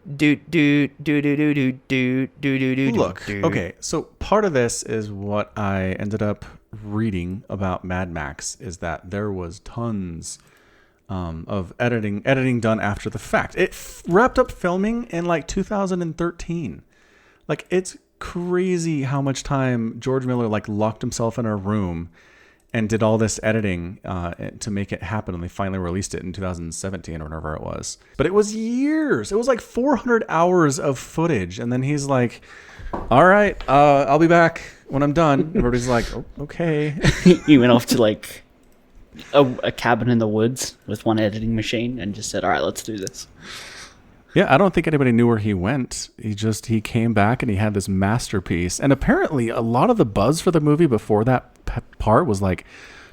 Look, okay, so part of this is what I ended up reading about Mad Max is that there was tons of editing done after the fact. It wrapped up filming in like 2013. Like, it's crazy how much time George Miller like locked himself in a room and did all this editing to make it happen, and they finally released it in 2017 or whatever it was. But it was years. It was like 400 hours of footage, and then he's like, all right, I'll be back when I'm done. And everybody's like, oh, okay. He went off to like a cabin in the woods with one editing machine and just said, all right, let's do this. Yeah, I don't think anybody knew where he went. He came back and he had this masterpiece. And apparently a lot of the buzz for the movie before that part was like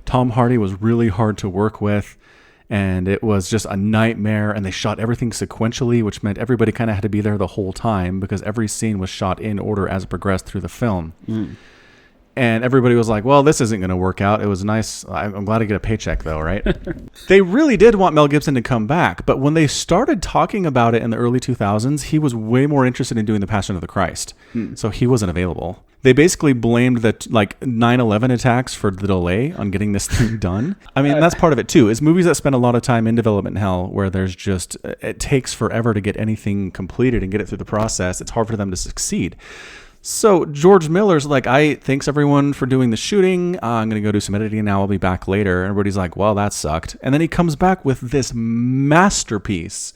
Tom Hardy was really hard to work with and it was just a nightmare, and they shot everything sequentially, which meant everybody kind of had to be there the whole time because every scene was shot in order as it progressed through the film. And everybody was like, well, this isn't going to work out. It was nice. I'm glad to get a paycheck, though, right? They really did want Mel Gibson to come back. But when they started talking about it in the early 2000s, he was way more interested in doing The Passion of the Christ. So he wasn't available. They basically blamed the 9/11 attacks for the delay on getting this thing done. I mean, that's part of it, too, is movies that spend a lot of time in development hell where there's just, it takes forever to get anything completed and get it through the process. It's hard for them to succeed. So George Miller's like, thanks everyone for doing the shooting. I'm going to go do some editing now. I'll be back later. Everybody's like, well, that sucked. And then he comes back with this masterpiece,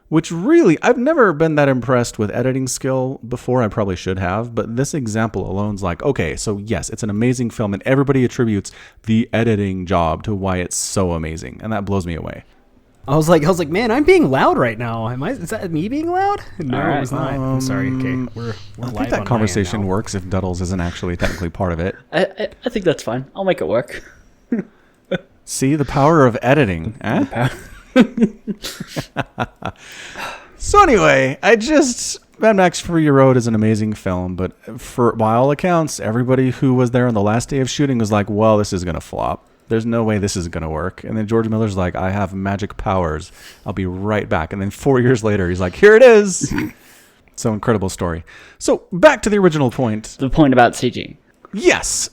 which really, I've never been that impressed with editing skill before. I probably should have. But this example alone's like, okay, so yes, it's an amazing film. And everybody attributes the editing job to why it's so amazing. And that blows me away. I was like, man, I'm being loud right now. Is that me being loud? No, right. It was not. I'm sorry. Okay, we're I live think that on conversation my end now. works if Duddles isn't actually technically part of it. I think that's fine. I'll make it work. See, the power of editing. Eh? So anyway, Mad Max Fury Road is an amazing film, but by all accounts, everybody who was there on the last day of shooting was like, well, this is going to flop. There's no way this is going to work. And then George Miller's like, I have magic powers. I'll be right back. And then 4 years later, he's like, here it is. So incredible story. So back to the original point. The point about CG. Yes.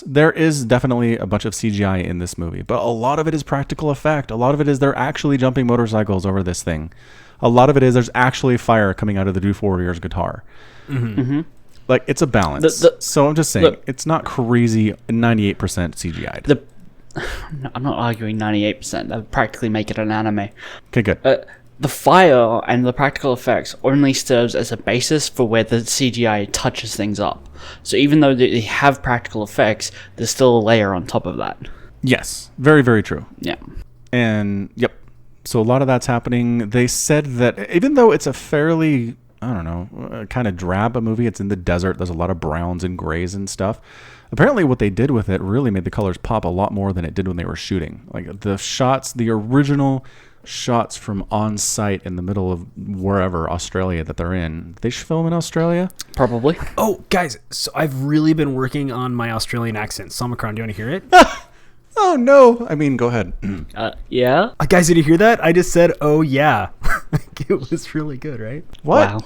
There is definitely a bunch of CGI in this movie, but a lot of it is practical effect. A lot of it is they're actually jumping motorcycles over this thing. A lot of it is there's actually fire coming out of the Doof Warrior's guitar. Mm-hmm. Like, it's a balance. So I'm just saying, it's not crazy 98% CGI'd. I'm not arguing 98%. That would practically make it an anime. Okay, good. The fire and the practical effects only serves as a basis for where the CGI touches things up. So even though they have practical effects, there's still a layer on top of that. Yes, very, very true. Yeah. And, yep. So a lot of that's happening. They said that even though it's a fairly, I don't know, kind of drab a movie, it's in the desert, there's a lot of browns and grays and stuff. Apparently what they did with it really made the colors pop a lot more than it did when they were shooting. Like the shots, the original shots from on site in the middle of wherever, Australia, that they're in. They should film in Australia? Probably. Oh, guys, so I've really been working on my Australian accent. Somicron, do you want to hear it? Oh, no. I mean, go ahead. Yeah? Guys, did you hear that? I just said, oh, yeah. It was really good, right? What? Wow.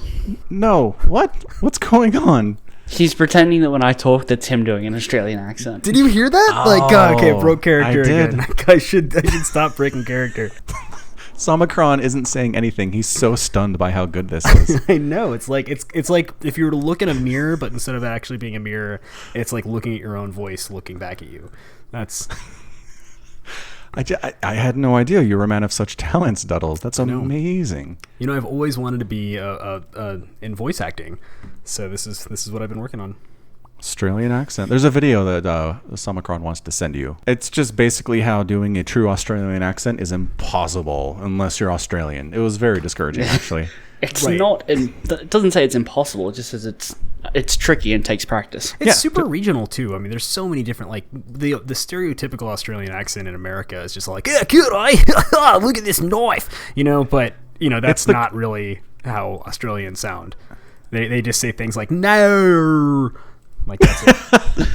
No. What? What's going on? He's pretending that when I talk, that's him doing an Australian accent. Did you hear that? Okay, broke character I did. again. I should stop breaking character. Somicron isn't saying anything. He's so stunned by how good this is. I know. It's like if you were to look in a mirror, but instead of actually being a mirror, it's like looking at your own voice looking back at you. That's... I had no idea you were a man of such talents, Duddles. That's amazing. You know, I've always wanted to be in voice acting, so this is what I've been working on. Australian accent. There's a video that Somicron wants to send you. It's just basically how doing a true Australian accent is impossible unless you're Australian. It was very discouraging, actually. It's not. It doesn't say it's impossible. It just says it's tricky and takes practice. It's super regional too. I mean, there's so many different, like the stereotypical Australian accent in America is just like, yeah, good, look at this knife, But that's not really how Australians sound. They just say things like no, like that's it.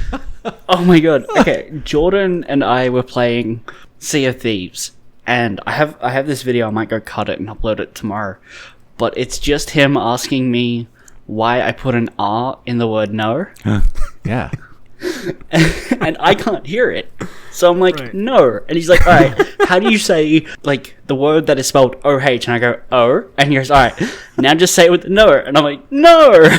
Oh my god. Okay, Jordan and I were playing Sea of Thieves, and I have this video. I might go cut it and upload it tomorrow. but it's just him asking me why I put an R in the word no. Yeah. And I can't hear it. So I'm like, Right. no. And he's like, all right, how do you say, like, the word that is spelled O-H? And I go, O. And he goes, all right, now just say it with the no. And I'm like, no.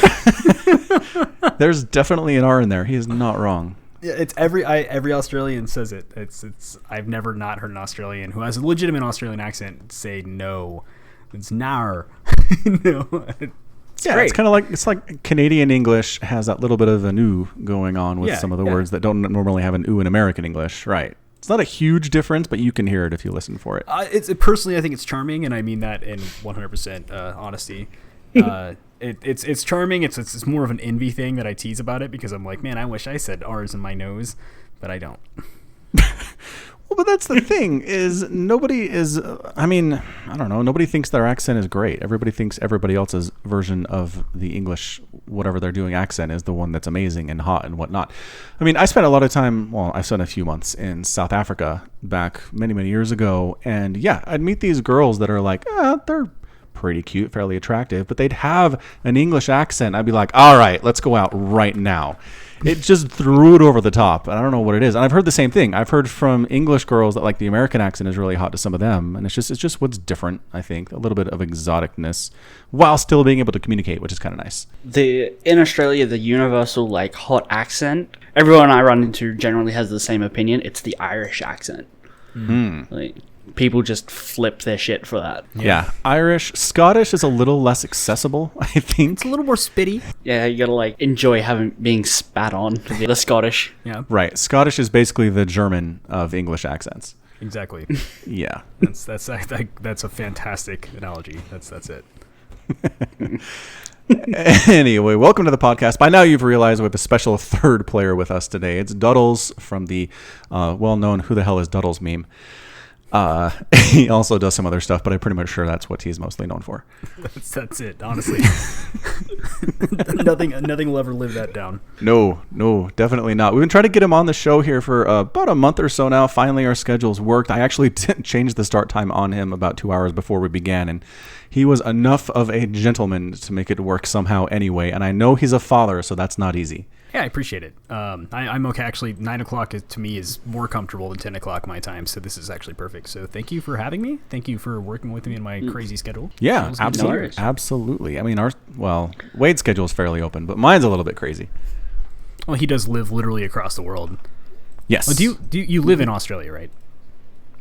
There's definitely an R in there. He is not wrong. Yeah, it's every Australian says it. It's I've never not heard an Australian who has a legitimate Australian accent say no. It's nar. No. Yeah, great. it's like Canadian English has that little bit of an ooh going on with Yeah, some of the yeah. words that don't normally have an ooh in American English. Right. It's not a huge difference, but you can hear it if you listen for it. Personally, I think it's charming, and I mean that in 100% honesty. It's charming. It's more of an envy thing that I tease about it because I'm like, man, I wish I said R's in my nose, but I don't. Well, but that's the thing is nobody is, I mean, I don't know. Nobody thinks their accent is great. Everybody thinks everybody else's version of the English, whatever they're doing accent is the one that's amazing and hot and whatnot. I mean, I spent a lot of time, well, I spent a few months in South Africa back many, many years ago. And yeah, I'd meet these girls that are like, they're pretty cute, fairly attractive, but they'd have an English accent. I'd be like, all right, let's go out right now. It just threw it over the top. I don't know what it is. And I've heard the same thing. I've heard from English girls that like the American accent is really hot to some of them. And it's just what's different, I think. A little bit of exoticness while still being able to communicate, which is kind of nice. In Australia, the universal, like, hot accent, everyone I run into generally has the same opinion. It's the Irish accent. Like, people just flip their shit for that. Yeah. Irish. Scottish is a little less accessible, I think. It's a little more spitty. Yeah, you gotta, like, enjoy being spat on. The Scottish. Yeah, Right. Scottish is basically the German of English accents. exactly. Yeah. That's a fantastic analogy. That's it. Anyway, welcome to the podcast. By now you've realized we have a special third player with us today. It's Duddles from the well-known Who the Hell is Duddles meme. He also does some other stuff, but I'm pretty much sure that's what he's mostly known for. That's it. Honestly, nothing will ever live that down. No, definitely not. We've been trying to get him on the show here for about a month or so now. Finally, our schedules worked. I actually changed the start time on him about 2 hours before we began, and he was enough of a gentleman to make it work somehow anyway. And I know he's a father, so that's not easy. Yeah, I appreciate it. I'm okay. Actually, 9 o'clock to me is more comfortable than 10 o'clock my time, so this is actually perfect. So thank you for having me. Thank you for working with me in my crazy schedule. Yeah, Feels good to absolutely. worries. Absolutely. I mean, Wade's schedule is fairly open, but mine's a little bit crazy. Well, he does live literally across the world. Yes. Oh, do you live in Australia, right?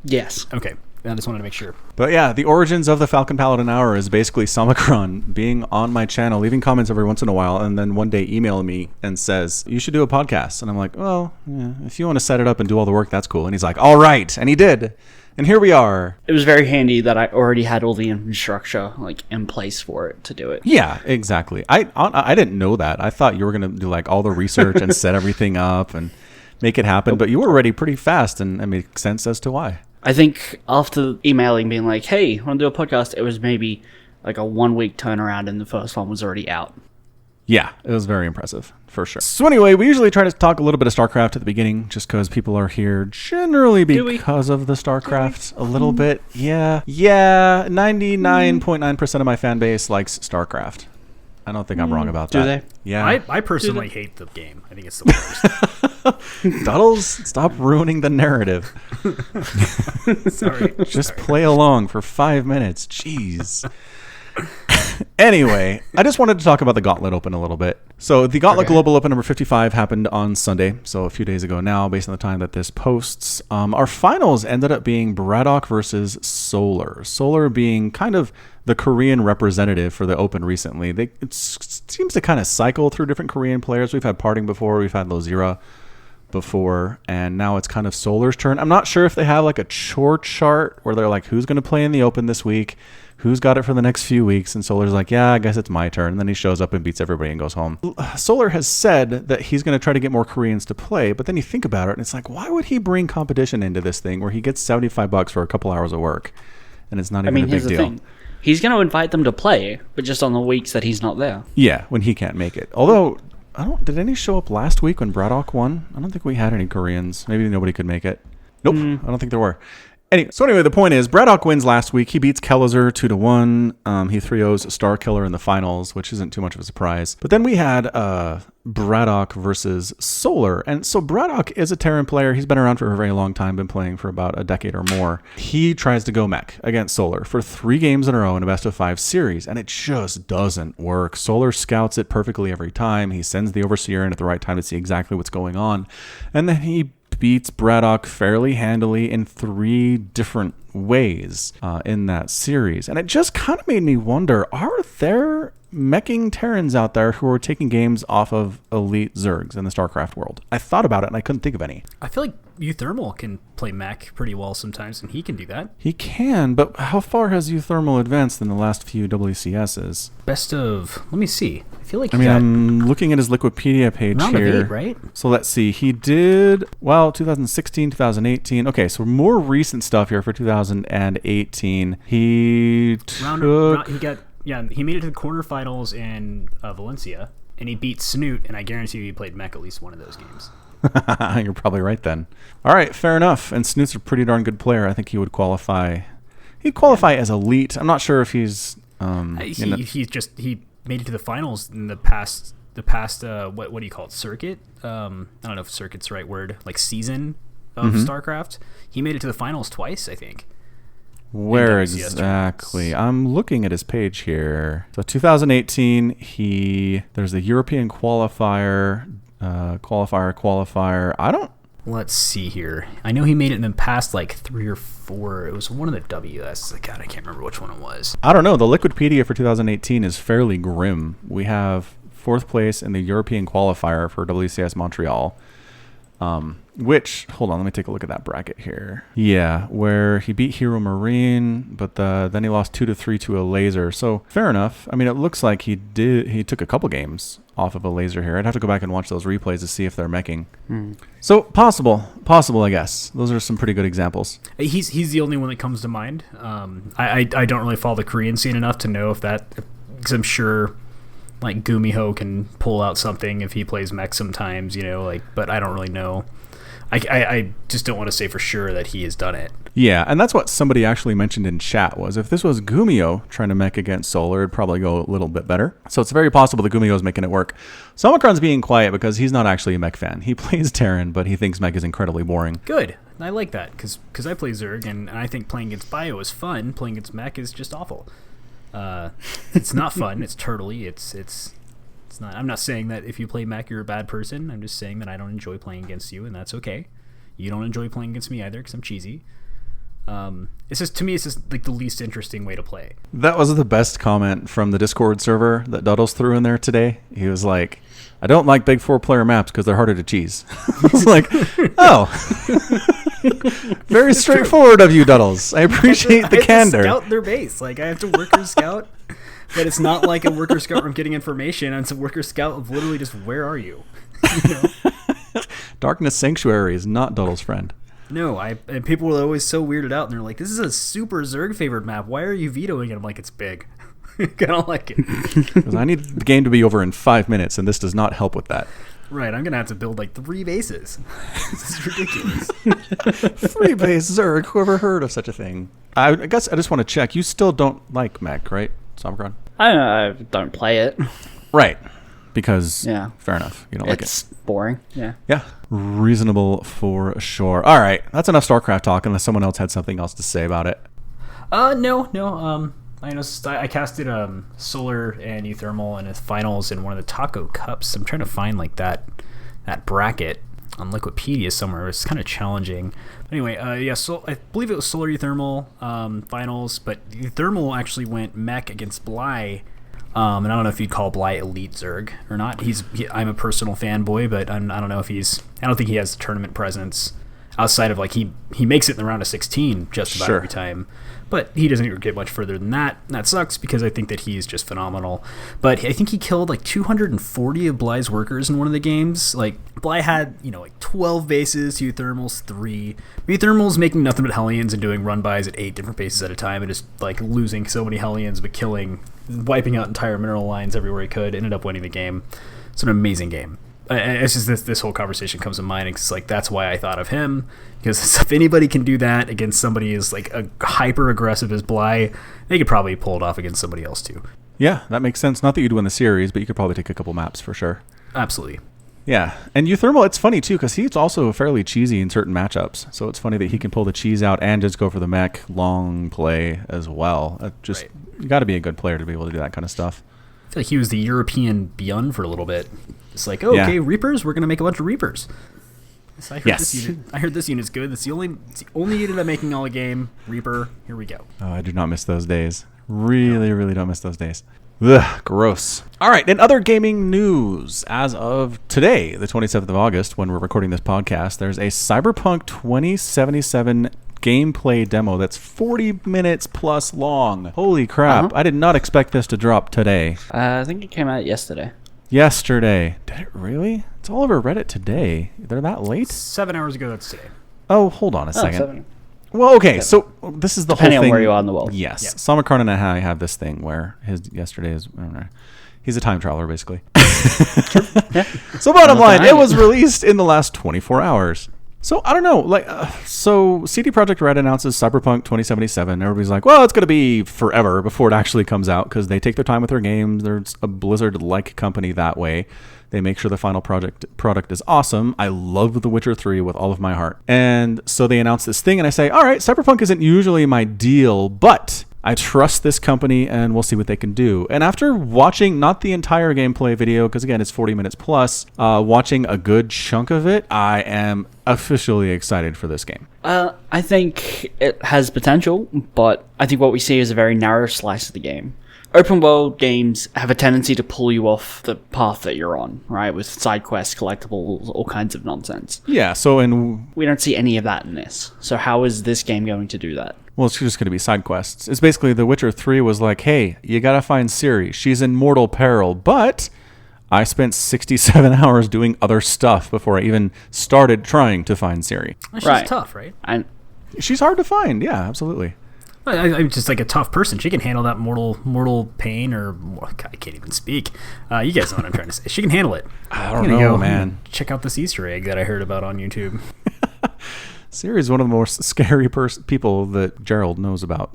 Yes. Okay, I just wanted to make sure. But yeah, the origins of the Falcon Paladin Hour is basically Samacron being on my channel, leaving comments every once in a while, and then one day emailing me and says, you should do a podcast. And I'm like, well, yeah, if you want to set it up and do all the work, that's cool. And he's like, all right. And he did. And here we are. It was very handy that I already had all the infrastructure, like, in place for it to do it. Yeah, exactly. I didn't know that. I thought you were going to do like all the research and set everything up and make it happen. But you were ready pretty fast, and it makes sense as to why. I think after emailing, being like, hey, want to do a podcast, it was maybe like a 1 week turnaround and the first one was already out. Yeah, it was very impressive, for sure. So anyway, we usually try to talk a little bit of StarCraft at the beginning, just because people are here generally because of the StarCraft a little bit. Yeah, 99.9% of my fan base likes StarCraft. I don't think I'm wrong about Do that. they? Yeah. I personally hate the game. I think it's the worst. Duddles, stop ruining the narrative. Sorry. Just play along for 5 minutes. Jeez. Anyway, I just wanted to talk about the Gauntlet Open a little bit. So the Gauntlet Global Open number 55 happened on Sunday, so a few days ago now, based on the time that this posts. Our finals ended up being Braddock versus Solar. Solar being kind of the Korean representative for the Open recently. It seems to kind of cycle through different Korean players. We've had Parting before, we've had Lozira before, and now it's kind of Solar's turn. I'm not sure if they have like a chore chart where they're like, who's going to play in the Open this week? Who's got it for the next few weeks? And Solar's like, yeah, I guess it's my turn. And then he shows up and beats everybody and goes home. Solar has said that he's going to try to get more Koreans to play, but then you think about it and it's like, why would he bring competition into this thing where he gets $75 for a couple hours of work and it's not even a big here's the deal? thing. He's going to invite them to play, but just on the weeks that he's not there. Yeah, when he can't make it. Although, did any show up last week when Braddock won? I don't think we had any Koreans. Maybe nobody could make it. Nope, I don't think there were. Anyway, the point is, Braddock wins last week. He beats Kellizer 2-1. He 3-0s Starkiller in the finals, which isn't too much of a surprise. But then we had Braddock versus Solar. And so Braddock is a Terran player. He's been around for a very long time, been playing for about a decade or more. He tries to go mech against Solar for 3 games in a row in a best-of-5 series, and it just doesn't work. Solar scouts it perfectly every time. He sends the Overseer in at the right time to see exactly what's going on. And then he beats Braddock fairly handily in 3 different ways in that series. And it just kind of made me wonder, are there meching Terrans out there who are taking games off of elite Zergs in the StarCraft world? I thought about it and I couldn't think of any. I feel like Euthermal can play mech pretty well sometimes, and he can do that. He can, but how far has Euthermal advanced in the last few WCSs? Let me see. I feel like I'm looking at his Liquipedia page round here. Of 8, right? So let's see. He did, 2016, 2018. Okay, so more recent stuff here for 2018. He made it to the quarterfinals in Valencia, and he beat Snoot, and I guarantee you he played mech at least one of those games. You're probably right then. All right, fair enough. And Snoot's a pretty darn good player. I think he would qualify. He'd qualify as elite. I'm not sure if he's. He made it to the finals in the past. What do you call it? Circuit. I don't know if circuit's the right word. Like season of StarCraft. He made it to the finals twice, I think. Where exactly? I'm looking at his page here. So 2018, there's the European qualifier. Let's see here. I know he made it in the past like 3 or 4. It was one of the WS. God, I can't remember which one it was. I don't know. The Liquipedia for 2018 is fairly grim. We have 4th place in the European qualifier for WCS Montreal. Which, hold on, let me take a look at that bracket here. Yeah, where he beat Hero Marine, but then he lost 2-3 to a laser. So fair enough. I mean, it looks like he took a couple games off of a laser here. I'd have to go back and watch those replays to see if they're meching. So possible, I guess. Those are some pretty good examples. He's the only one that comes to mind. I don't really follow the Korean scene enough to know if that, because I'm sure like Gumiho can pull out something if he plays mech sometimes, but I don't really know. I just don't want to say for sure that he has done it. Yeah, and that's what somebody actually mentioned in chat was if this was Gumiho trying to mech against Solar, it'd probably go a little bit better. So it's very possible that Gumiho's making it work. So Omicron's being quiet because he's not actually a mech fan. He plays Terran, but he thinks mech is incredibly boring. Good. I like that because I play Zerg, and I think playing against Bio is fun. Playing against mech is just awful. It's not fun. It's turtly. It's not. I'm not saying that if you play mech you're a bad person. I'm just saying that I don't enjoy playing against you, and that's okay. You don't enjoy playing against me either because I'm cheesy. It's just, to me, it's just like the least interesting way to play. That was the best comment from the Discord server that Duddles threw in there today. He was like, I don't like big 4-player maps because they're harder to cheese. I was like, oh. Very straightforward of you, Duddles. I appreciate the candor. I have to scout their base. Like, I have to worker scout, but it's not like a worker scout where I'm getting information. It's a worker scout of literally just, where are you? Darkness Sanctuary is not Duddles' friend. No, and people were always so weirded out, and they're like, this is a super Zerg favored map. Why are you vetoing it? I'm like, it's big. I don't like it. Because I need the game to be over in 5 minutes, and this does not help with that. Right, I'm going to have to build like 3 bases. This is ridiculous. 3-base Zerg, whoever heard of such a thing? I guess I just want to check. You still don't like mech, right, Somicron? I don't play it. Right. Because, yeah, fair enough. You don't like it. It's boring. Yeah. Yeah. Reasonable for sure. All right. That's enough StarCraft talk unless someone else had something else to say about it. No. I know I casted Solar and Euthermal in the finals in one of the Taco Cups. I'm trying to find like that bracket on Liquipedia somewhere. It's kind of challenging. But anyway, so I believe it was Solar Euthermal finals, but Euthermal actually went mech against Bly. And I don't know if you'd call Bly elite Zerg or not. I'm a personal fanboy, but I don't know if I don't think he has the tournament presence outside of like he makes it in the round of 16 just about every time. But he doesn't get much further than that. That sucks because I think that he's just phenomenal. But I think he killed like 240 of Bly's workers in one of the games. Like Bly had, like 12 bases, Euthermal's 3. Euthermal's making nothing but Hellions and doing run-bys at 8 different bases at a time and just like losing so many Hellions but wiping out entire mineral lines everywhere he could. Ended up winning the game. It's an amazing game. it's just this whole conversation comes to mind. And it's like, that's why I thought of him, because if anybody can do that against somebody as like a hyper aggressive as Bly, they could probably pull it off against somebody else too. Yeah, that makes sense. Not that you'd win the series, but you could probably take a couple maps for sure. Absolutely. Yeah, and Euthermal, it's funny too because he's also fairly cheesy in certain matchups. So it's funny that he can pull the cheese out and just go for the mech long play as well. You got to be a good player to be able to do that kind of stuff. I feel like he was the European Beyond for a little bit. It's like, oh, okay, Reapers, we're gonna make a bunch of Reapers. So I heard this unit's good. It's the only unit I'm making all game. Reaper, here we go. Oh, I do not miss those days. Really don't miss those days. Ugh, gross. All right, in other gaming news, as of today, the 27th of August, when we're recording this podcast, there's a Cyberpunk 2077 gameplay demo that's 40 minutes plus long. Holy crap. I did not expect this to drop today. I think it came out yesterday. Yesterday. Did it really? It's all over Reddit today. They're that late? 7 hours ago, that's today. Oh, hold on a second. 7. Well, okay, so this is the Depending whole thing. on where you are in the world. Yes. Yeah. Samakran and I have this thing where his yesterday is, I don't know, he's a time traveler, basically. Yeah. So bottom line, it behind was it. released in the last 24 hours. So I don't know, so CD Projekt Red announces Cyberpunk 2077. Everybody's like, well, it's going to be forever before it actually comes out because they take their time with their games. They're a Blizzard-like company that way. They make sure the final product is awesome. I love The Witcher 3 with all of my heart. And so they announce this thing, and I say, all right, Cyberpunk isn't usually my deal, but I trust this company, and we'll see what they can do. And after watching, not the entire gameplay video, because again, it's 40 minutes plus, watching a good chunk of it, I am officially excited for this game. I think it has potential, but I think what we see is a very narrow slice of the game. Open world games have a tendency to pull you off the path that you're on, right? With side quests, collectibles, all kinds of nonsense. Yeah, so We don't see any of that in this. So how is this game going to do that? well, it's just going to be side quests. It's basically The Witcher 3 was like, hey, you got to find Ciri. She's in mortal peril, but I spent 67 hours doing other stuff before I even started trying to find Ciri. She's Right. tough, right? And She's hard to find. Yeah, absolutely. I'm just like a tough person. She can handle that mortal pain, or God, I can't even speak. You guys know what I'm trying to say. She can handle it. I don't know, man. Check out this Easter egg that I heard about on YouTube. Ciri is one of the more scary people that Geralt knows about.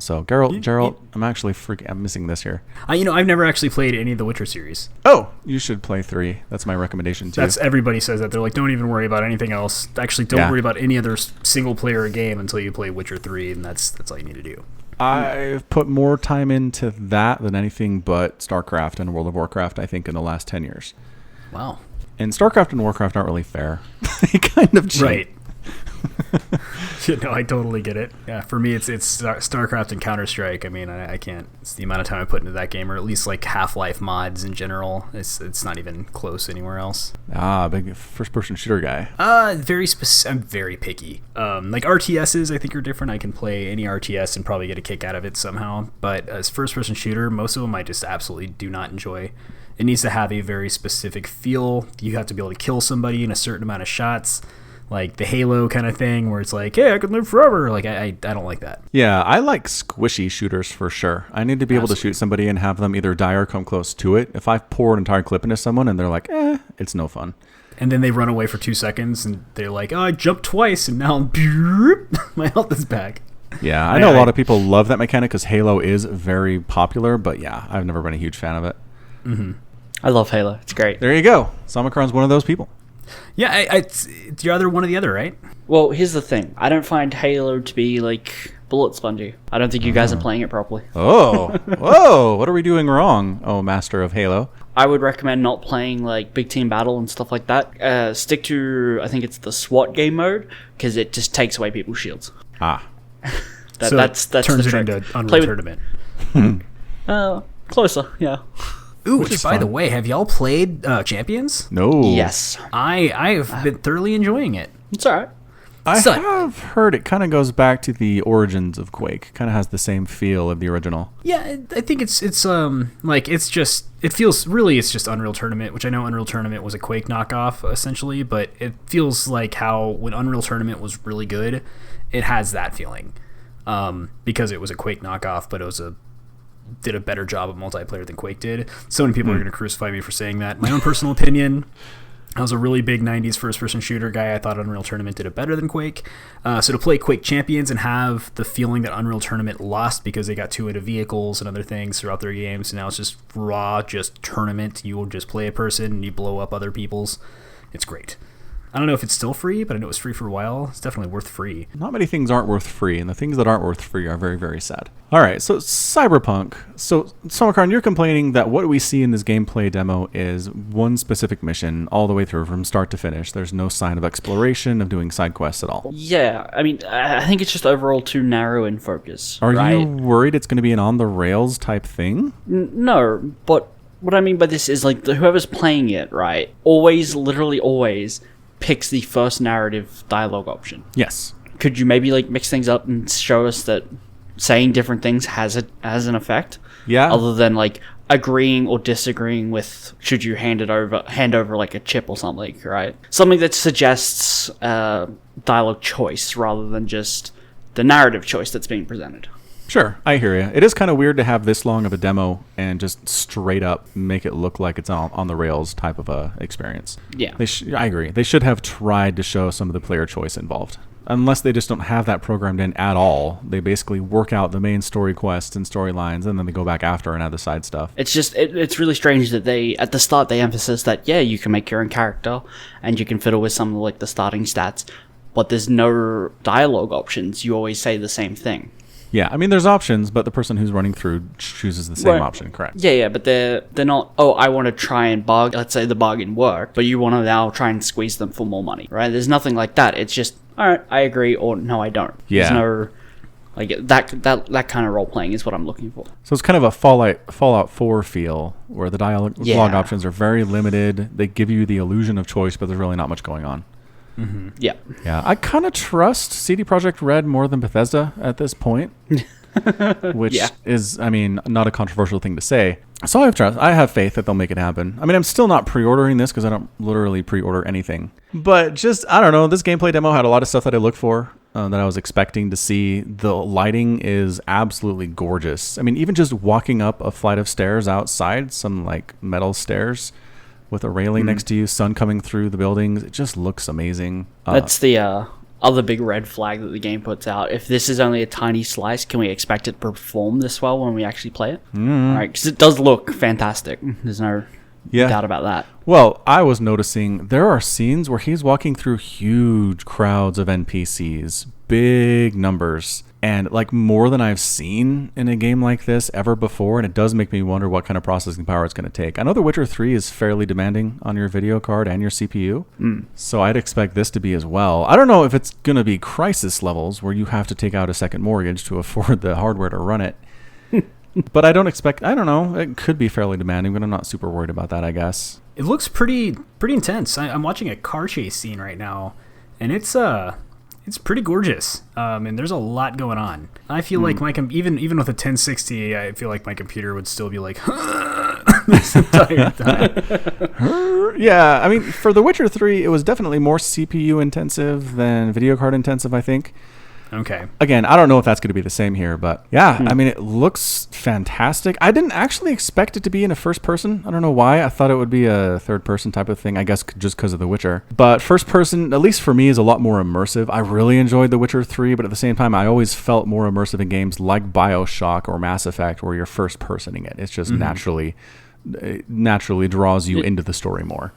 So Geralt, I'm missing this here. I've never actually played any of the Witcher series. Oh, you should play 3. That's my recommendation too. Everybody says that. They're like, don't even worry about anything else. Actually, don't worry about any other single player game until you play Witcher 3, and that's all you need to do. I've put more time into that than anything but StarCraft and World of Warcraft, I think, in the last 10 years. Wow. And StarCraft and Warcraft aren't really fair. They kind of cheat. Right. No, I totally get it. Yeah, for me, it's StarCraft and Counter-Strike. I mean, I can't. It's the amount of time I put into that game, or at least like Half-Life mods in general. It's not even close anywhere else. Big first-person shooter guy. I'm very picky. Like RTSs, I think are different. I can play any RTS and probably get a kick out of it somehow. But as first-person shooter, most of them I just absolutely do not enjoy. It needs to have a very specific feel. You have to be able to kill somebody in a certain amount of shots. Like the Halo kind of thing where it's like, hey, I can live forever. Like, I don't like that. Yeah, I like squishy shooters for sure. I need to be able to shoot somebody and have them either die or come close to it. If I pour an entire clip into someone and they're like, it's no fun. And then they run away for 2 seconds and they're like, oh, I jumped twice and now my health is back. Yeah, I know a lot of people love that mechanic because Halo is very popular, but yeah, I've never been a huge fan of it. Mm-hmm. I love Halo. It's great. There you go. Samakran's one of those people. Yeah, you're either one or the other, right? Well, here's the thing. I don't find Halo to be, like, bullet spongy. I don't think you guys are playing it properly. Oh, whoa, what are we doing wrong, master of Halo? I would recommend not playing, like, big team battle and stuff like that. Stick to, I think it's the SWAT game mode, because it just takes away people's shields. That's turns the it trick. into Unreal Tournament. Closer, yeah. Ooh, which by the way, have y'all played Champions? No. Yes. I have been thoroughly enjoying it. It's alright. I have heard it kind of goes back to the origins of Quake. Kind of has the same feel of the original. Yeah, I think it's just Unreal Tournament, which I know Unreal Tournament was a Quake knockoff essentially, but it feels like how when Unreal Tournament was really good, it has that feeling. Because it was a Quake knockoff, but it was a did a better job of multiplayer than Quake did. So many people are going to crucify me for saying that. My own personal opinion, I was a really big 90s first-person shooter guy. I thought Unreal Tournament did it better than Quake. So to play Quake Champions and have the feeling that Unreal Tournament lost because they got too into vehicles and other things throughout their games, and now it's just raw, just tournament. You will just play a person and you blow up other people's. It's great. I don't know if it's still free, but I know it was free for a while. It's definitely worth free. Not many things aren't worth free, and the things that aren't worth free are very, very sad. All right, so Cyberpunk. So, Somakarn, you're complaining that what we see in this gameplay demo is one specific mission all the way through from start to finish. There's no sign of exploration, of doing side quests at all. Yeah, I mean, I think it's just overall too narrow in focus. Are right? you worried it's going to be an on-the-rails type thing? No, but what I mean by this is, like, whoever's playing it, right, literally always picks the first narrative dialogue option. Yes. Could you maybe like mix things up and show us that saying different things has an effect? Yeah. Other than like agreeing or disagreeing with should you hand over like a chip or something, right? Something that suggests dialogue choice rather than just the narrative choice that's being presented. Sure, I hear you. It is kind of weird to have this long of a demo and just straight up make it look like it's on the rails type of a experience. Yeah. I agree. They should have tried to show some of the player choice involved. Unless they just don't have that programmed in at all. They basically work out the main story quests and storylines, and then they go back after and add the side stuff. It's just, it's really strange that at the start, they emphasize that, yeah, you can make your own character, and you can fiddle with some of like the starting stats, but there's no dialogue options. You always say the same thing. Yeah, I mean, there's options, but the person who's running through chooses the same option, correct? Yeah, but they're not, I want to try and let's say the bargain worked, but you want to now try and squeeze them for more money, right? There's nothing like that. It's just, all right, I agree, or no, I don't. Yeah. There's no, like, that kind of role-playing is what I'm looking for. So it's kind of a Fallout 4 feel, where the dialogue options are very limited. They give you the illusion of choice, but there's really not much going on. Mm-hmm. Yeah. Yeah, I kind of trust CD Projekt Red more than Bethesda at this point, which is, I mean, not a controversial thing to say. So I have faith that they'll make it happen. I mean, I'm still not pre-ordering this because I don't literally pre-order anything. But just, I don't know, this gameplay demo had a lot of stuff that I look for, that I was expecting to see. The lighting is absolutely gorgeous. I mean, even just walking up a flight of stairs outside, some like metal stairs, with a railing next to you, sun coming through the buildings. It just looks amazing. That's the other big red flag that the game puts out. If this is only a tiny slice, can we expect it to perform this well when we actually play it? All right, because it does look fantastic. There's no doubt about that. Well, I was noticing there are scenes where he's walking through huge crowds of NPCs, big numbers, and like more than I've seen in a game like this ever before, and it does make me wonder what kind of processing power it's going to take. I know The Witcher 3 is fairly demanding on your video card and your CPU, so I'd expect this to be as well. I don't know if it's going to be Crysis levels where you have to take out a second mortgage to afford the hardware to run it. But I don't know, it could be fairly demanding, but I'm not super worried about that, I guess. It looks pretty intense. I'm watching a car chase scene right now, and it's pretty gorgeous. And there's a lot going on. I feel like my even with a 1060, I feel like my computer would still be like this entire time. Yeah, I mean, for The Witcher 3, it was definitely more CPU intensive than video card intensive, I think. Okay. Again, I don't know if that's going to be the same here, but yeah, I mean, it looks fantastic. I didn't actually expect it to be in a first person. I don't know why. I thought it would be a third person type of thing, I guess just because of The Witcher. But first person, at least for me, is a lot more immersive. I really enjoyed The Witcher 3, but at the same time, I always felt more immersive in games like BioShock or Mass Effect where you're first personing it. It's just naturally draws you into the story more.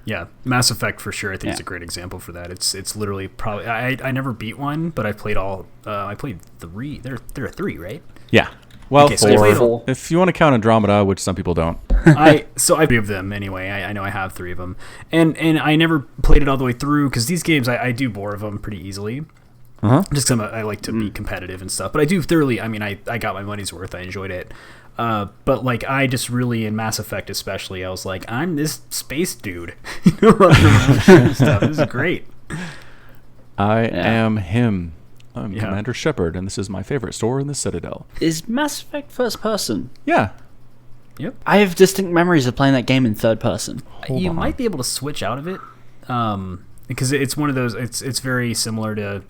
Yeah, Mass Effect for sure. I think it's a great example for that. It's literally probably I never beat one, but I played I played 3. There are 3, right? Yeah. Well, Okay, so you played 4. If you want to count Andromeda, which some people don't. I have 3 of them anyway. I know I have 3 of them, and I never played it all the way through because these games I do bore of them pretty easily. Just because I like to be competitive and stuff. But I do thoroughly. I mean, I got my money's worth. I enjoyed it. But like I just really in Mass Effect especially, I was like, I'm this space dude, running around shooting stuff. This is great. I am him. I'm Commander Shepard, and this is my favorite store in the Citadel. Is Mass Effect first person? Yeah. Yep. I have distinct memories of playing that game in third person. You might be able to switch out of it, because it's one of those. It's very similar to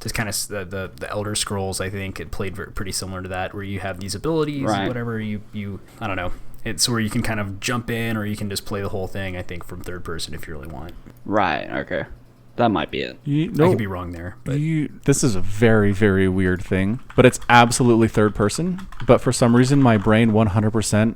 just kind of the Elder Scrolls. I think it played pretty similar to that, where you have these abilities, Right. whatever you I don't know. It's where you can kind of jump in, or you can just play the whole thing. I think from third person if you really want. Right. Okay. That might be it. I could be wrong there, but This is a very, very weird thing, but it's absolutely third person. But for some reason, my brain 100%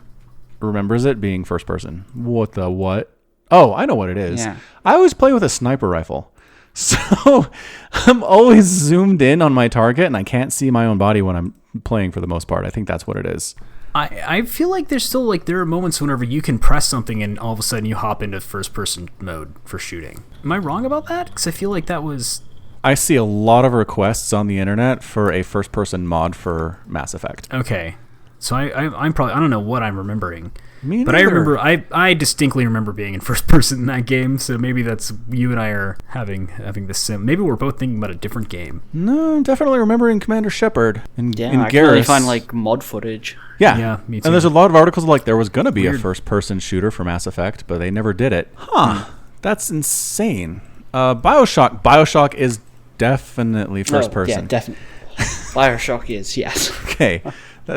remembers it being first person. What the what? Oh, I know what it is. Yeah. I always play with a sniper rifle. So I'm always zoomed in on my target, and I can't see my own body when I'm playing for the most part. I think that's what it is. I feel like there's still like there are moments whenever you can press something and all of a sudden you hop into first person mode for shooting. Am I wrong about that? Because I feel like that was. I see a lot of requests on the internet for a first person mod for Mass Effect. Okay, so I'm probably, I don't know what I'm remembering, Me but I neither. remember I distinctly remember being in first person in that game. So maybe that's you and I are having the sim. Maybe we're both thinking about a different game. No, I'm definitely remembering Commander Shepard and Yeah, in I can only Garrus. find like mod footage. Yeah. Yeah, me too. And there's a lot of articles like there was going to be a Weird. first-person shooter for Mass Effect, but they never did it. Huh. That's insane. BioShock is definitely first Oh, person. Yeah, definitely. Bioshock is, yes. Okay.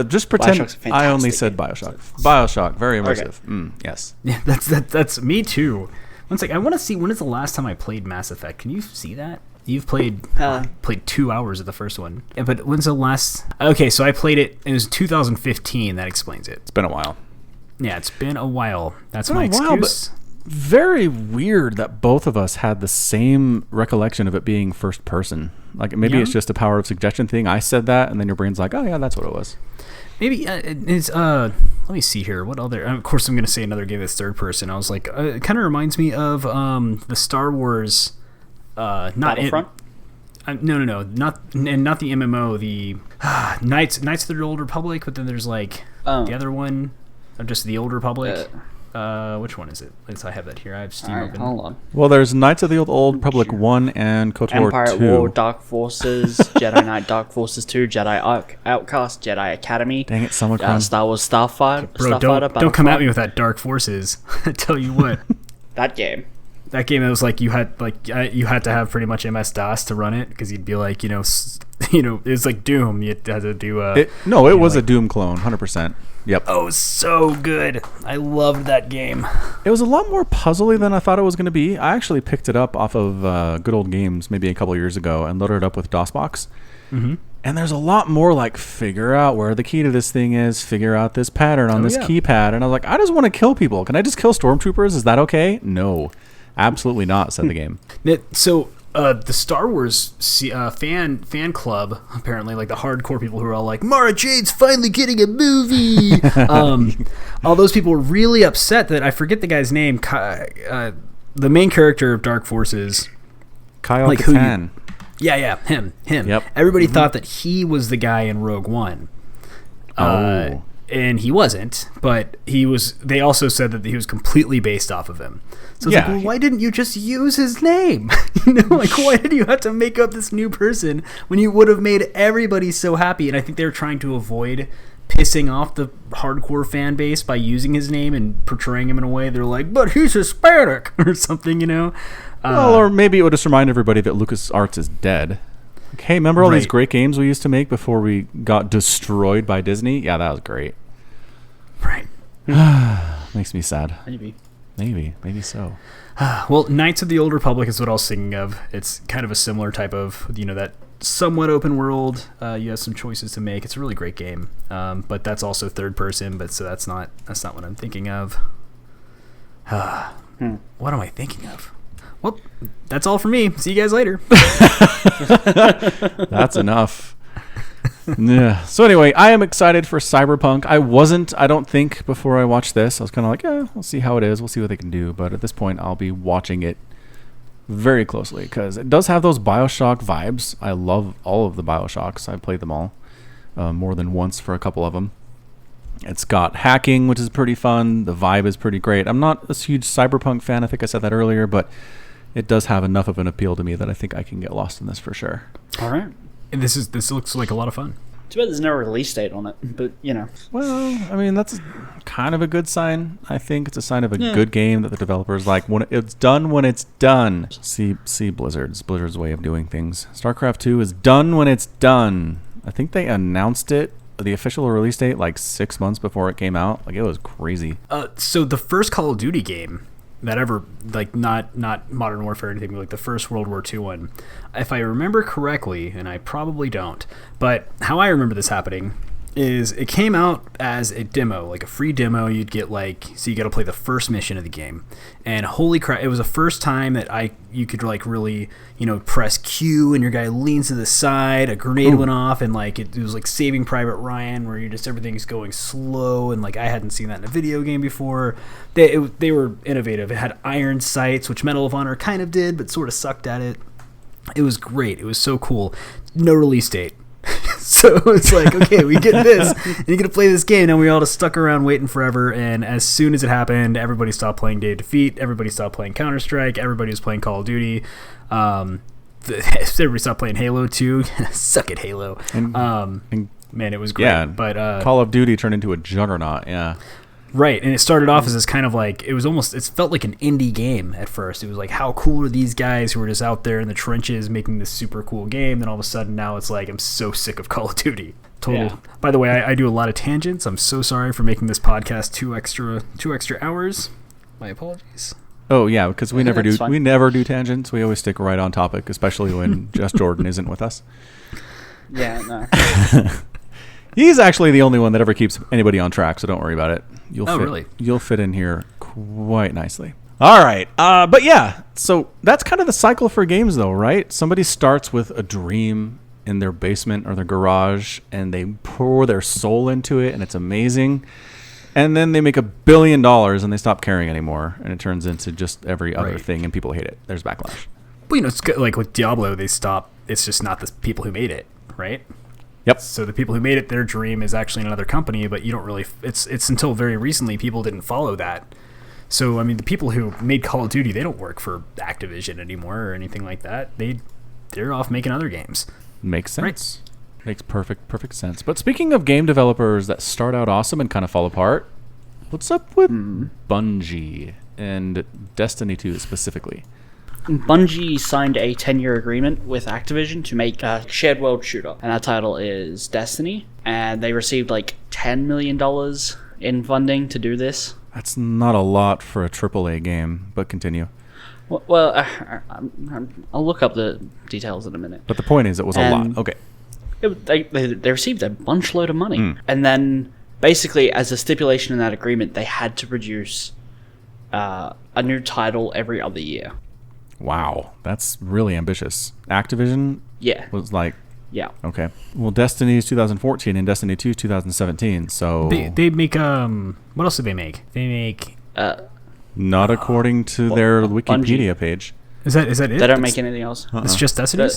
Just pretend BioShock's a I only fantastic said game. BioShock. BioShock, very immersive. Yes. Yeah, that's me too. One sec, I want to see when is the last time I played Mass Effect. Can you see that? You've played played 2 hours of the first one. Yeah, but when's the last? Okay, so I played it. It was 2015. That explains it. It's been a while. Yeah, it's been a while. That's Been my a while, excuse. Very weird that both of us had the same recollection of it being first person. Like maybe Yeah. it's just a power of suggestion thing. I said that, and then your brain's like, "Oh yeah, that's what it was." Maybe it's let me see here. What other? Of course, I'm going to say another game that's third person. I was like, it kind of reminds me of the Star Wars. Not Battlefront? No, not the MMO. The Knights of the Old Republic. But then there's like Oh. the other one, just the Old Republic. Which one is it? I have that here. I have Steam Alright, open. hold on. Well, there's Knights of the Old Republic 1 and KOTOR Empire at 2. War, Dark Forces, Jedi Knight, Dark Forces 2, Jedi Outcast, Jedi Academy, Dang it, Summercrown. Star Wars Starfighter, Bro, don't come at me with that Dark Forces. I tell you what. that game. That game, it was like you had to have pretty much MS DOS to run it because you'd be like, it was like Doom. You had to do It was a Doom clone, 100%. Yep. Oh, so good. I loved that game. It was a lot more puzzly than I thought it was going to be. I actually picked it up off of Good Old Games maybe a couple of years ago and loaded it up with DOSBox. Mm-hmm. And there's a lot more like figure out where the key to this thing is, figure out this pattern on this yeah. keypad. And I was like, I just want to kill people. Can I just kill stormtroopers? Is that okay? No, absolutely not, said the game. So the Star Wars fan club, apparently, like the hardcore people who are all like, Mara Jade's finally getting a movie. All those people were really upset that I forget the guy's name. The main character of Dark Forces. Kyle Like, who you- Katarn. Yeah, him. Yep. Everybody thought that he was the guy in Rogue One. Oh. And he wasn't, but he was. They also said that he was completely based off of him. So it's Yeah. like, well, why didn't you just use his name? Like, why did you have to make up this new person when you would have made everybody so happy? And I think they were trying to avoid pissing off the hardcore fan base by using his name and portraying him in a way they're like, but he's Hispanic or something, Well, or maybe it would just remind everybody that LucasArts is dead. Like, hey, remember all these Right. great games we used to make before we got destroyed by Disney? Yeah, that was great. Right. Makes me sad. Maybe. Maybe so. Well, Knights of the Old Republic is what I was thinking of. It's kind of a similar type of, that somewhat open world. You have some choices to make. It's a really great game, but that's also third person. But so that's not what I'm thinking of. What am I thinking of? Well, that's all for me. See you guys later. That's enough. Yeah. So anyway, I am excited for Cyberpunk. I don't think, before I watched this. I was kind of like, we'll see how it is. We'll see what they can do. But at this point, I'll be watching it very closely because it does have those BioShock vibes. I love all of the BioShocks. I've played them all more than once for a couple of them. It's got hacking, which is pretty fun. The vibe is pretty great. I'm not a huge Cyberpunk fan. I think I said that earlier, but it does have enough of an appeal to me that I think I can get lost in this for sure. All right. And this looks like a lot of fun. Too bad there's no release date on it, but Well, I mean, that's kind of a good sign. I think it's a sign of a good game that the developers like when it's done when it's done. See Blizzard's way of doing things. StarCraft 2 is done when it's done. I think they announced it, the official release date, like 6 months before it came out. Like, it was crazy. So the first Call of Duty game that ever, like, not Modern Warfare or anything, but like the first World War II one, if I remember correctly, and I probably don't, but how I remember this happening is it came out as a demo, like a free demo. You'd get so you got to play the first mission of the game, and holy crap, it was the first time that you could like really, press Q and your guy leans to the side, a grenade went off, and like it was like Saving Private Ryan, where everything's going slow, and like I hadn't seen that in a video game before. They were innovative. It had iron sights, which Medal of Honor kind of did, but sort of sucked at it. It was great. It was so cool. No release date. So it's like, okay, we get this, and you get to play this game. And we all just stuck around waiting forever. And as soon as it happened, everybody stopped playing Day of Defeat. Everybody stopped playing Counter-Strike. Everybody was playing Call of Duty. Everybody stopped playing Halo 2. Suck it, Halo. Man, it was great. Yeah, but Call of Duty turned into a juggernaut. Yeah. Right, and it started off as this kind of like, it felt like an indie game at first. It was like, how cool are these guys who are just out there in the trenches making this super cool game? Then all of a sudden now it's like, I'm so sick of Call of Duty. Total. Yeah. By the way, I do a lot of tangents. I'm so sorry for making this podcast two extra hours. My apologies. Oh yeah, because we never do tangents. We always stick right on topic, especially when Just Jordan isn't with us. Yeah, no. He's actually the only one that ever keeps anybody on track, so don't worry about it. Really? You'll fit in here quite nicely. All right. But yeah, so that's kind of the cycle for games, though, right? Somebody starts with a dream in their basement or their garage, and they pour their soul into it, and it's amazing. And then they make $1 billion, and they stop caring anymore, and it turns into just every other thing, and people hate it. There's backlash. Well, it's good. Like with Diablo, they stop. It's just not the people who made it, right? Yep. So the people who made it, their dream is actually in another company, but you don't really. It's until very recently people didn't follow that. So I mean, the people who made Call of Duty, they don't work for Activision anymore or anything like that. They're off making other games. Makes sense. Right. Makes perfect sense. But speaking of game developers that start out awesome and kind of fall apart, what's up with Bungie and Destiny 2 specifically? Bungie signed a 10-year agreement with Activision to make a shared world shooter, and that title is Destiny, and they received like $10 million in funding to do this. That's not a lot for a AAA game, but continue. Well, I'll look up the details in a minute. But the point is, it was a lot. Okay. They received a bunch load of money, and then basically, as a stipulation in that agreement, they had to produce a new title every other year. Wow, that's really ambitious. Activision was like, okay. Well, Destiny is 2014 and Destiny 2 is 2017, so... They make, what else do they make? They make... not according to their Wikipedia page. Is that it? They don't make anything else. It's just Destiny?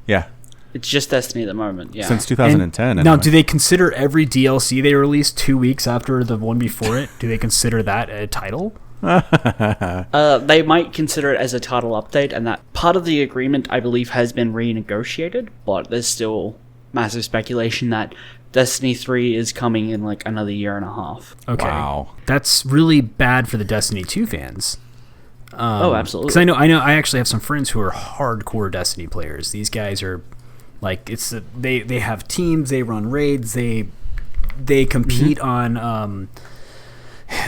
Yeah. It's just Destiny at the moment, yeah. Since 2010. Now, do they consider every DLC they release 2 weeks after the one before it, do they consider that a title? They might consider it as a title update, and that part of the agreement, I believe, has been renegotiated, but there's still massive speculation that Destiny 3 is coming in like another year and a half. Okay. Wow. That's really bad for the Destiny 2 fans. Absolutely. Because I actually have some friends who are hardcore Destiny players. These guys are like, they have teams, they run raids, they compete on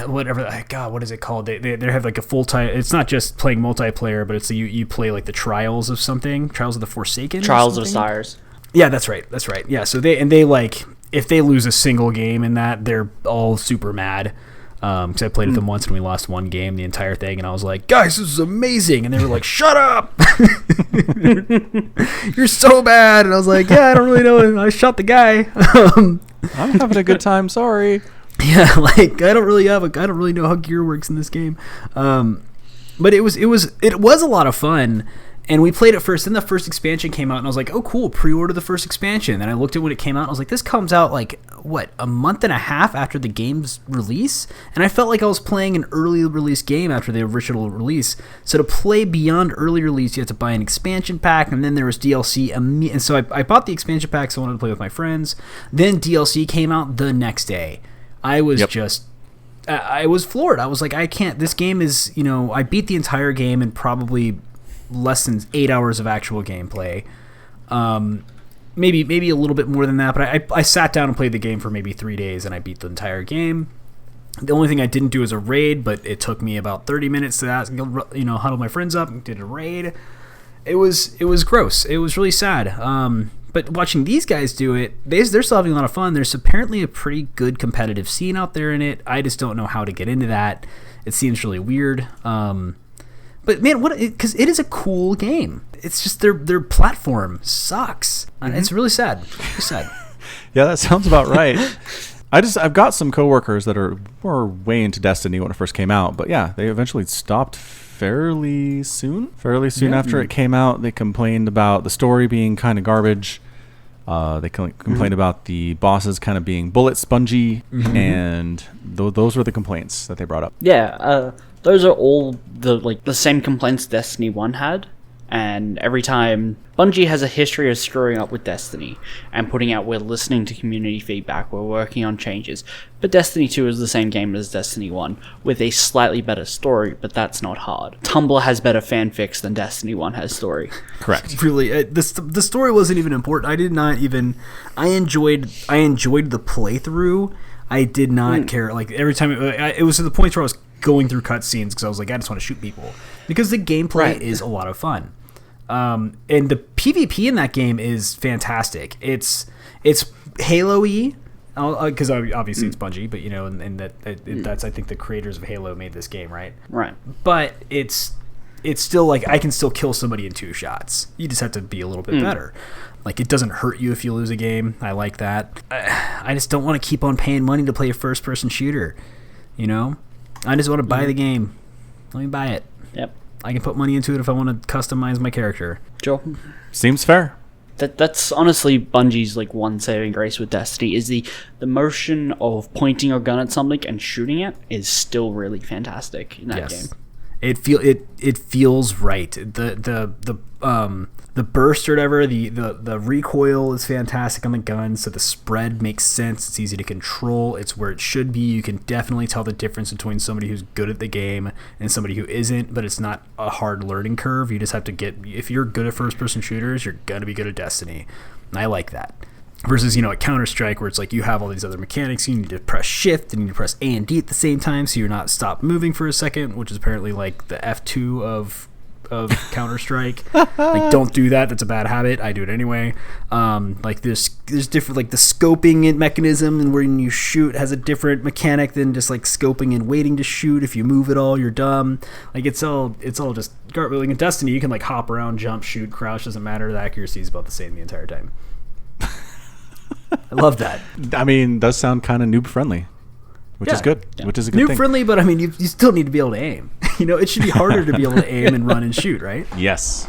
whatever. God, what is it called? They have like a full time. It's not just playing multiplayer, but it's you play like the Trials of something, Trials of the Forsaken, Trials of Osiris. Yeah, that's right. Yeah, so they like, if they lose a single game in that, they're all super mad. Because I played with them once and we lost one game, the entire thing, and I was like, guys, this is amazing, and they were like, shut up. You're so bad. And I was like, yeah, I don't really know, I shot the guy. I'm having a good time, sorry. Yeah, like I don't really know how gear works in this game. But it was a lot of fun, And we played it first. Then the first expansion came out, and I was like, "Oh, cool! Pre-order the first expansion." And I looked at when it came out. And I was like, "This comes out like what, a month and a half after the game's release?" And I felt like I was playing an early release game after the original release. So to play beyond early release, you have to buy an expansion pack, and then there was DLC. And so I bought the expansion pack, so I wanted to play with my friends. Then DLC came out the next day. I was I was floored. I was like, I can't. This game is, I beat the entire game in probably less than 8 hours of actual gameplay. Maybe a little bit more than that, but I sat down and played the game for maybe 3 days, and I beat the entire game. The only thing I didn't do is a raid, but it took me about 30 minutes to huddle my friends up and did a raid. It was gross. It was really sad. But watching these guys do it, they're still having a lot of fun. There's apparently a pretty good competitive scene out there in it. I just don't know how to get into that. It seems really weird. But man, because it is a cool game. It's just their platform sucks. Mm-hmm. It's really sad. Really sad. Yeah, that sounds about right. I've got some coworkers that were way into Destiny when it first came out, but yeah, they eventually stopped fairly soon after it came out. They complained about the story being kind of garbage. They complained about the bosses kind of being bullet spongy, and those were the complaints that they brought up. Yeah, those are all the same complaints Destiny 1 had, and every time Bungie has a history of screwing up with Destiny and putting out, we're listening to community feedback, we're working on changes. But Destiny 2 is the same game as Destiny 1 with a slightly better story, but that's not hard. Tumblr has better fanfics than Destiny 1 has story. Correct. Really, the story wasn't even important. I did not even. I enjoyed the playthrough. I did not care. Like every time it was to the point where I was going through cutscenes because I was like, I just want to shoot people because the gameplay is a lot of fun. And the PvP in that game is fantastic. It's Halo-y, because obviously it's Bungie, but that's I think the creators of Halo made this game, right? Right. But it's still like I can still kill somebody in 2 shots. You just have to be a little bit better. Like it doesn't hurt you if you lose a game. I like that. I just don't want to keep on paying money to play a first-person shooter. I just want to buy the game. Let me buy it. Yep. I can put money into it if I want to customize my character. Sure. Seems fair. That's honestly Bungie's one saving grace with Destiny is the motion of pointing your gun at something and shooting it is still really fantastic in that game. It feels right. The burst or whatever, the recoil is fantastic on the gun, so the spread makes sense. It's easy to control. It's where it should be. You can definitely tell the difference between somebody who's good at the game and somebody who isn't, but it's not a hard learning curve. You just have to if you're good at first-person shooters, you're going to be good at Destiny. And I like that. Versus, at Counter-Strike, where it's like you have all these other mechanics. You need to press shift and you need to press A and D at the same time so you're not stop moving for a second, which is apparently like the F2 of Counter-Strike. Don't do that. That's a bad habit. I do it anyway. There's different, the scoping mechanism, and when you shoot has a different mechanic than just scoping and waiting to shoot. If you move at all, you're dumb. It's all just garbage. In Destiny, you can hop around, jump, shoot, crouch. Doesn't matter. The accuracy is about the same the entire time. I love that. I mean, does sound kind of noob friendly, which is good. Yeah. Which is a good thing. Noob friendly, but I mean, you still need to be able to aim. It should be harder to be able to aim and run and shoot, right? Yes.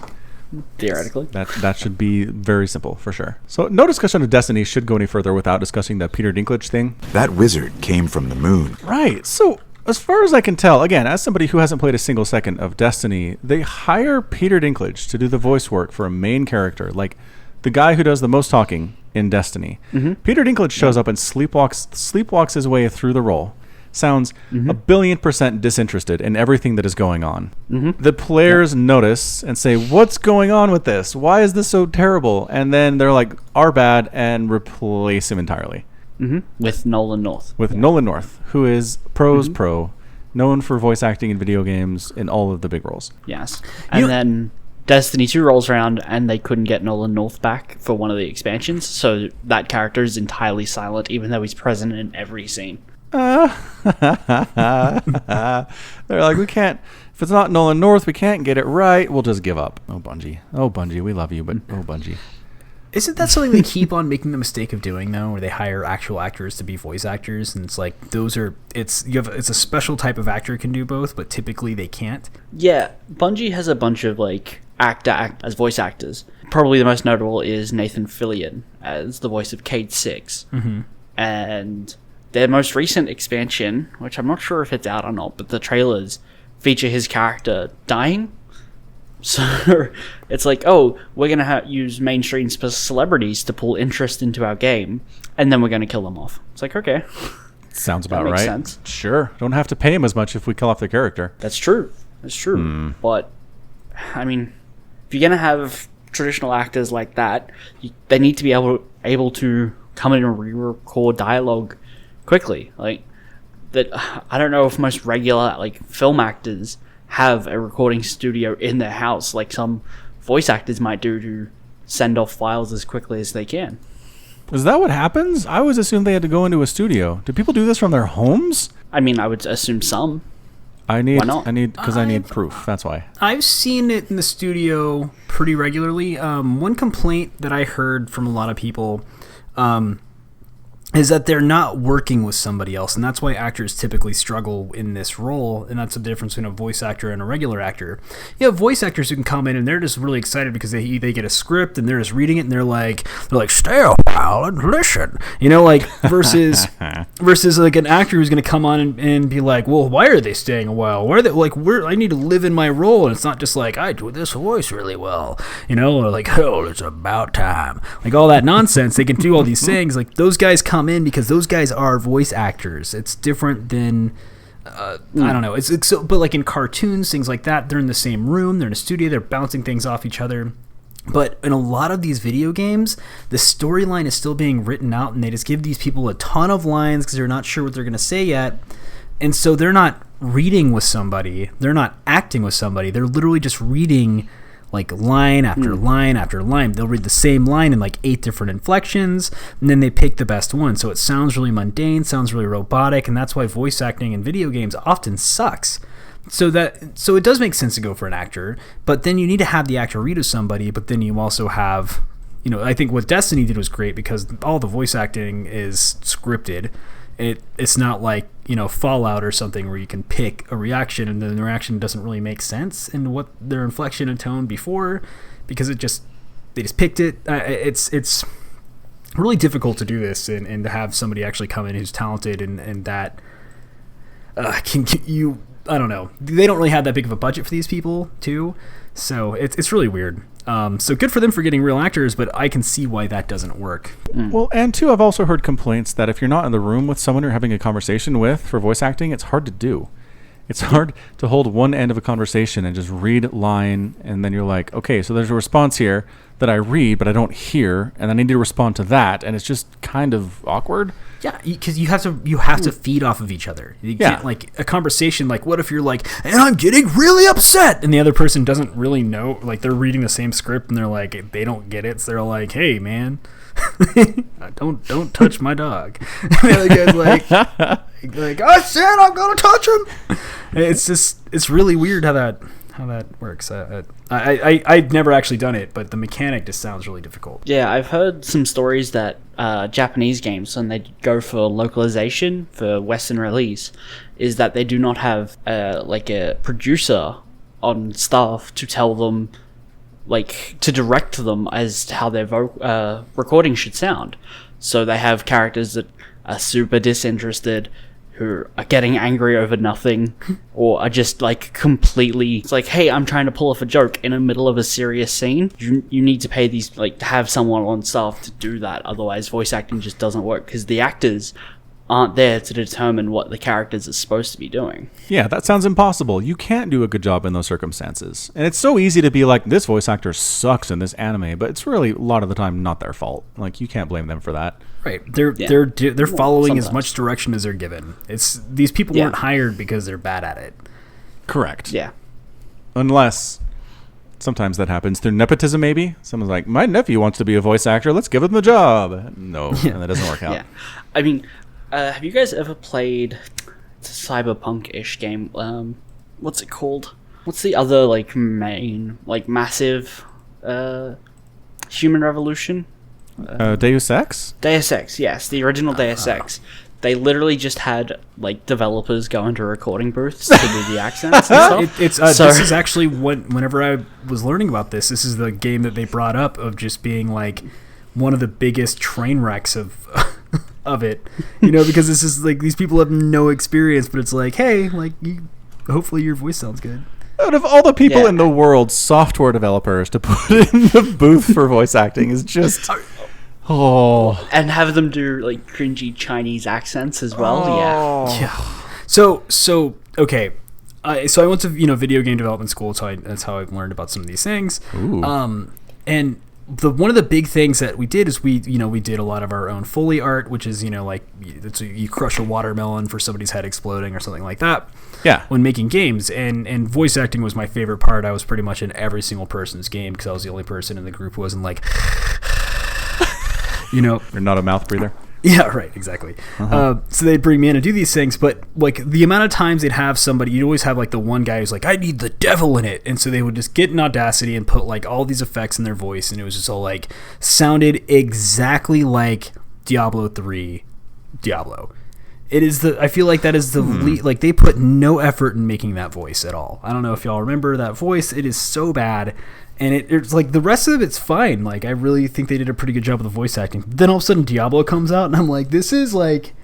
Theoretically. That should be very simple for sure. So no discussion of Destiny should go any further without discussing the Peter Dinklage thing. That wizard came from the moon. Right. So as far as I can tell, again, as somebody who hasn't played a single second of Destiny, they hire Peter Dinklage to do the voice work for a main character, like the guy who does the most talking in Destiny. Mm-hmm. Peter Dinklage shows up and sleepwalks his way through the role. Sounds 1,000,000,000% disinterested in everything that is going on. Mm-hmm. The players notice and say, "What's going on with this? Why is this so terrible?" And then they're like, "Our bad," and replace him entirely. Mm-hmm. With Nolan North. Nolan North, who is pro, known for voice acting in video games in all of the big roles. Yes. And then Destiny 2 rolls around and they couldn't get Nolan North back for one of the expansions, so that character is entirely silent even though he's present in every scene. They're like, we can't, if it's not Nolan North, we can't get it right, we'll just give up. Oh Bungie, we love you, but oh Bungie. Isn't that something they keep on making the mistake of doing though, where they hire actual actors to be voice actors, and it's like it's a special type of actor who can do both, but typically they can't? Yeah, Bungie has a bunch of act as voice actors. Probably the most notable is Nathan Fillion as the voice of Cade Six. Mm-hmm. And their most recent expansion, which I'm not sure if it's out or not, but the trailers feature his character dying. So it's like, oh, we're going to use mainstream celebrities to pull interest into our game, and then we're going to kill them off. It's like, okay. Sounds about makes right. Sense. Sure. Don't have to pay him as much if we kill off the character. That's true. That's true. But, I mean, if you're going to have traditional actors like that, they need to be able to come in and re-record dialogue quickly. Like, that. I don't know if most regular, like, film actors have a recording studio in their house like some voice actors might do to send off files as quickly as they can. Is that what happens? I always assumed they had to go into a studio. Do people do this from their homes? I mean, I would assume some. Why not? I need I've- proof. That's why. I've seen it in the studio pretty regularly. One complaint that I heard from a lot of people is that they're not working with somebody else, and that's why actors typically struggle in this role, and that's the difference between a voice actor and a regular actor. You have voice actors who can come in and they're just really excited because they get a script and they're just reading it and they're like stay a while and listen, like versus like an actor who's going to come on and be like, well, why are they staying a while? Why are they like, I need to live in my role, and it's not just like I do this voice really well, or like, oh, it's about time, like all that nonsense. They can do all these things. Like those guys come in because those guys are voice actors. It's different than I don't know. It's so, but like in cartoons, things like that, they're in the same room, they're in a studio, they're bouncing things off each other. But in a lot of these video games, the storyline is still being written out, and they just give these people a ton of lines because they're not sure what they're going to say yet. And so they're not reading with somebody, they're not acting with somebody, they're literally just reading like line after line after line. They'll read the same line in like 8 different inflections, and then they pick the best one. So it sounds really mundane, sounds really robotic, and that's why voice acting in video games often sucks. So it does make sense to go for an actor, but then you need to have the actor read with somebody, but then you also have, I think what Destiny did was great because all the voice acting is scripted. It's not like, Fallout or something where you can pick a reaction and then the reaction doesn't really make sense in what their inflection and tone before, because they just picked it. It's really difficult to do this and to have somebody actually come in who's talented and that I don't know. They don't really have that big of a budget for these people too, so it's really weird. So good for them for getting real actors, but I can see why that doesn't work. Well, and two, I've also heard complaints that if you're not in the room with someone you're having a conversation with for voice acting, it's hard to do. It's hard to hold one end of a conversation and just read line, and then you're like, okay, so there's a response here that I read, but I don't hear, and I need to respond to that, and it's just kind of awkward. Yeah, because you have to feed off of each other. You can't, like, a conversation, like, what if you're like, and I'm getting really upset, and the other person doesn't really know, like, they're reading the same script, and they're like, they don't get it, so they're like, hey, man, don't touch my dog. And the other guy's like, I said I'm gonna touch him. It's really weird how that works. I've never actually done it, but the mechanic just sounds really difficult. Yeah, I've heard some stories that Japanese games, when they go for localization for Western release, is that they do not have like a producer on staff to tell them, like, to direct them as to how their recording should sound. So they have characters that are super disinterested, who are getting angry over nothing, or are just like completely, it's like, hey, I'm trying to pull off a joke in the middle of a serious scene. You need to pay these, like, to have someone on staff to do that, otherwise voice acting just doesn't work, because the actors aren't there to determine what the characters are supposed to be doing. Yeah, that sounds impossible. You can't do a good job in those circumstances. And it's so easy to be like, this voice actor sucks in this anime, but it's really, a lot of the time, not their fault. Like, you can't blame them for that. Right. They're following as much direction as they're given. It's these people weren't hired because they're bad at it. Correct. Yeah. Unless sometimes that happens through nepotism, maybe. Someone's like, my nephew wants to be a voice actor, let's give him the job. No, and that doesn't work out. Yeah. I mean, have you guys ever played, it's a cyberpunk-ish game, what's it called? What's the other, like, main, like, massive Human Revolution? Deus Ex? Deus Ex, yes, the original Deus Ex. They literally just had like developers go into recording booths to do the accents and stuff. This is actually whenever I was learning about this is the game that they brought up of just being like one of the biggest train wrecks of of it, because this is like these people have no experience, but it's like, hey, like hopefully your voice sounds good. Out of all the people in the world, software developers to put in the booth for voice acting is just and have them do like cringy Chinese accents as well. Yeah. So okay. So I went to video game development school. That's how I've learned about some of these things. Ooh. And one of the big things that we did is we did a lot of our own Foley art, which is like you crush a watermelon for somebody's head exploding or something like that. Yeah. When making games, and voice acting was my favorite part. I was pretty much in every single person's game because I was the only person in the group who wasn't like, You're not a mouth breather. Yeah, right, exactly. So they'd bring me in and do these things, but like the amount of times they'd have somebody, you'd always have like the one guy who's like, I need the devil in it. And so they would just get in Audacity and put like all these effects in their voice, and it was just all like sounded exactly like Diablo 3 Diablo. It is I feel like that is the like they put no effort in making that voice at all. I don't know if y'all remember that voice. It is so bad. And it's like the rest of it's fine. Like I really think they did a pretty good job with the voice acting. Then all of a sudden Diablo comes out and I'm like, this is like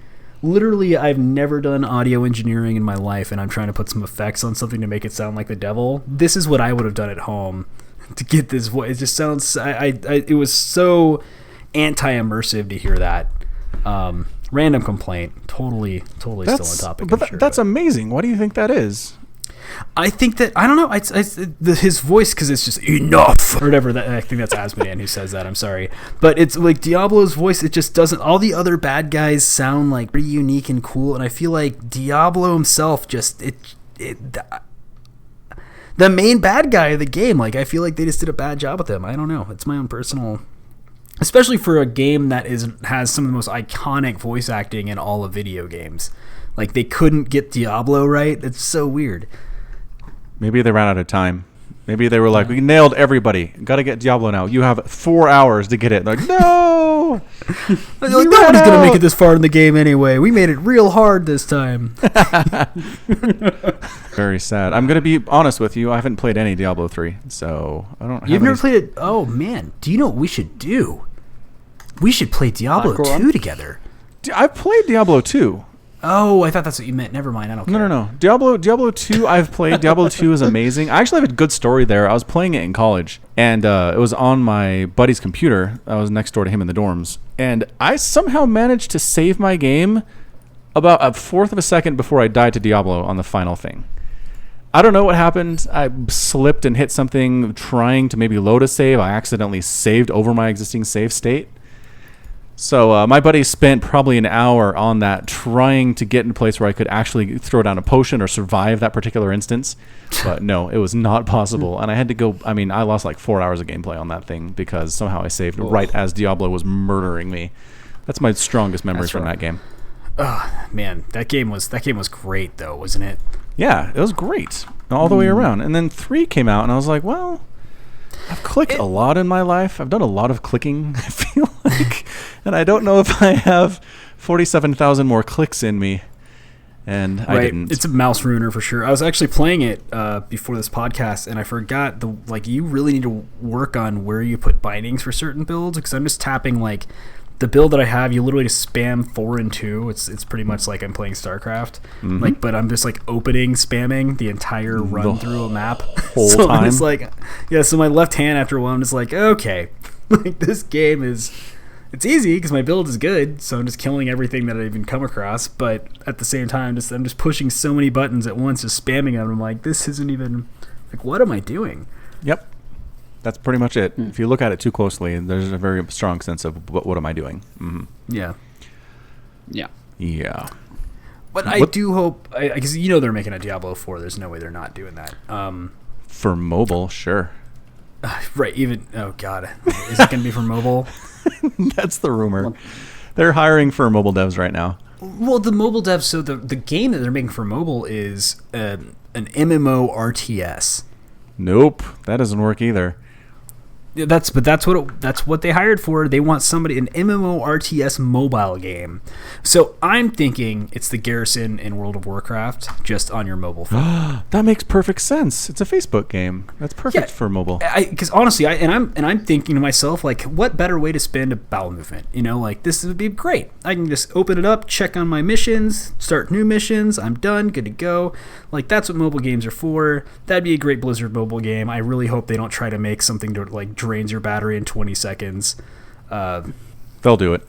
literally I've never done audio engineering in my life and I'm trying to put some effects on something to make it sound like the devil. This is what I would have done at home to get this voice. It just sounds it was so anti-immersive to hear that. Random complaint. Totally still on topic. That's amazing. Why do you think that is? I think that I don't know. His voice, because it's just enough or whatever. I think that's Asmodean who says that. I'm sorry, but it's like Diablo's voice. It just doesn't. All the other bad guys sound like pretty unique and cool, and I feel like Diablo himself the main bad guy of the game. Like I feel like they just did a bad job with him. I don't know. It's my own personal. Especially for a game that has some of the most iconic voice acting in all of video games. Like they couldn't get Diablo right. It's so weird. Maybe they ran out of time. Maybe they were like, we nailed everybody. Got to get Diablo now. You have 4 hours to get it. They're like, no! Like, nobody's going to make it this far in the game anyway. We made it real hard this time. Very sad. I'm going to be honest with you. I haven't played any Diablo 3, so I don't have You've never played it? Oh, man. Do you know what we should do? We should play Diablo 2 together. I've played Diablo 2. Oh, I thought that's what you meant. Never mind. I don't care. No. Diablo 2 I've played. Diablo 2 is amazing. I actually have a good story there. I was playing it in college, and it was on my buddy's computer. I was next door to him in the dorms, and I somehow managed to save my game about a fourth of a second before I died to Diablo on the final thing. I don't know what happened. I slipped and hit something trying to maybe load a save. I accidentally saved over my existing save state. So my buddy spent probably an hour on that trying to get in a place where I could actually throw down a potion or survive that particular instance. But no, it was not possible. And I had to go, I lost like 4 hours of gameplay on that thing because somehow I saved right as Diablo was murdering me. That's my strongest memory from that game. Oh, man, that game was great though, wasn't it? Yeah, it was great all the way around. And then 3 came out and I was like, well, I've clicked a lot in my life. I've done a lot of clicking, I feel like. And I don't know if I have 47,000 more clicks in me. And I didn't. It's a mouse ruiner for sure. I was actually playing it before this podcast, and I forgot you really need to work on where you put bindings for certain builds, because I'm just tapping like the build that I have. You literally just spam 4 and 2. It's pretty much like I'm playing StarCraft. Mm-hmm. But I'm just like spamming the entire run through a map whole so time. I'm just like, yeah. So my left hand after a while, I'm just like, okay, like this game is. It's easy because my build is good, so I'm just killing everything that I even come across. But at the same time, I'm just pushing so many buttons at once, just spamming them. I'm like, this isn't even like, what am I doing? Yep, that's pretty much it. If you look at it too closely, there's a very strong sense of what am I doing? Mm-hmm. Yeah. But I do hope, because they're making a Diablo 4. There's no way they're not doing that. For mobile, sure. Right. Even oh god, is it going to be for mobile? That's the rumor. They're hiring for mobile devs right now. Well, the mobile devs. So the game that they're making for mobile is an MMO RTS. Nope, that doesn't work either. That's what they hired for. They want somebody, an MMORTS mobile game. So I'm thinking it's the Garrison in World of Warcraft, just on your mobile phone. That makes perfect sense. It's a Facebook game. That's perfect for mobile. Because honestly, I'm thinking to myself, like, what better way to spend a bowel movement? You know, like, this would be great. I can just open it up, check on my missions, start new missions. I'm done, good to go. Like, that's what mobile games are for. That'd be a great Blizzard mobile game. I really hope they don't try to make something to, like, drains your battery in 20 seconds. They'll do it.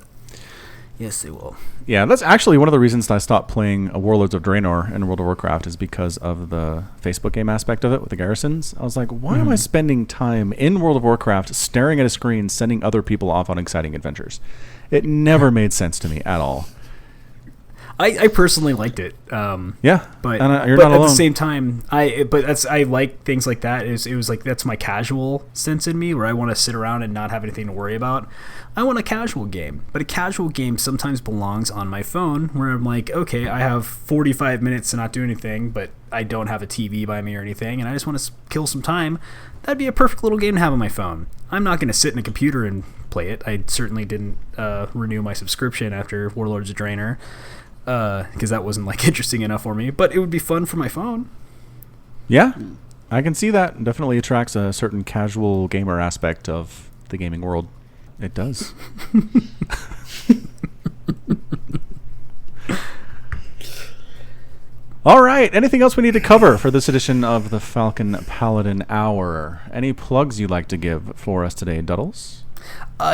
Yes, they will. Yeah, that's actually one of the reasons that I stopped playing Warlords of Draenor in World of Warcraft is because of the Facebook game aspect of it with the garrisons. I was like, why am I spending time in World of Warcraft staring at a screen, sending other people off on exciting adventures? It never made sense to me at all. I personally liked it. Yeah, but you're but not alone. at the same time, I like things like that. It was like that's my casual sense in me where I want to sit around and not have anything to worry about. I want a casual game, but a casual game sometimes belongs on my phone where I'm like, okay, I have 45 minutes to not do anything, but I don't have a TV by me or anything, and I just want to kill some time. That'd be a perfect little game to have on my phone. I'm not going to sit in a computer and play it. I certainly didn't renew my subscription after Warlords of Draenor. Because that wasn't like interesting enough for me, but it would be fun for my phone. Yeah, I can see that. It definitely attracts a certain casual gamer aspect of the gaming world. It does. All right. Anything else we need to cover for this edition of the Falcon Paladin Hour? Any plugs you'd like to give for us today, Duddles?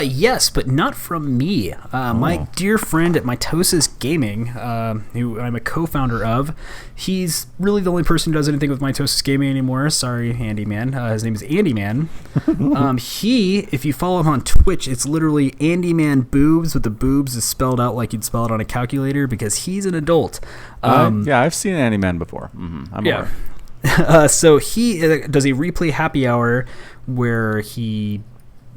Yes, but not from me. My dear friend at Mitosis Gaming, who I'm a co-founder of, he's really the only person who does anything with Mitosis Gaming anymore. Sorry, Andy Man. His name is Andy Man. If you follow him on Twitch, it's literally Andy Man Boobs, with the boobs is spelled out like you'd spell it on a calculator because he's an adult. Yeah, I've seen Andy Man before. I'm aware. So he does a replay happy hour where he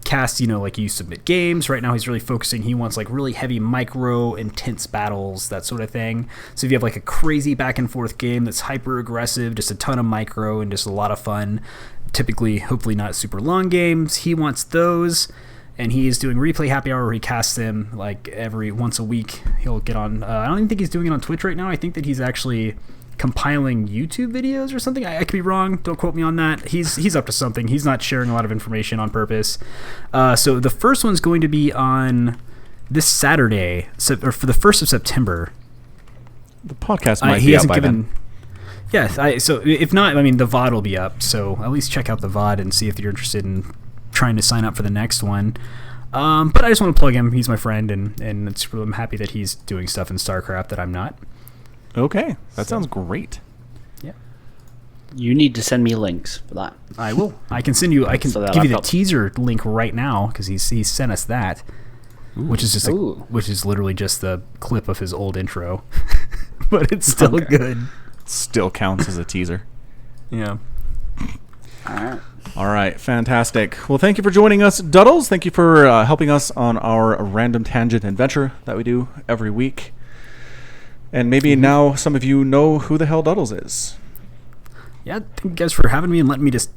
cast, like you submit games. Right now he's really focusing, he wants like really heavy micro intense battles, that sort of thing. So if you have like a crazy back and forth game that's hyper aggressive, just a ton of micro and just a lot of fun, typically hopefully not super long games, he wants those. And he is doing replay happy hour where he casts them like every once a week. He'll get on I don't even think he's doing it on Twitch right now. I think that he's actually compiling YouTube videos or something. I could be wrong. Don't quote me on that. He's up to something. He's not sharing a lot of information on purpose. So the first one's going to be on this Saturday, or for the 1st of September. The podcast might be out by then. Yeah. So if not, I mean, the VOD will be up. So at least check out the VOD and see if you're interested in trying to sign up for the next one. But I just want to plug him. He's my friend, and I'm happy that he's doing stuff in StarCraft that I'm not. Okay, that sounds great. Yeah, you need to send me links for that. I will. I can send you. I can So give you the teaser link right now because he sent us that, which is just which is literally just the clip of his old intro, but it's still good. Still counts as a teaser. Yeah. All right, fantastic. Well, thank you for joining us, Duddles. Thank you for helping us on our random tangent adventure that we do every week. And maybe now some of you know who the hell Duddles is. Yeah, thank you guys for having me and letting me just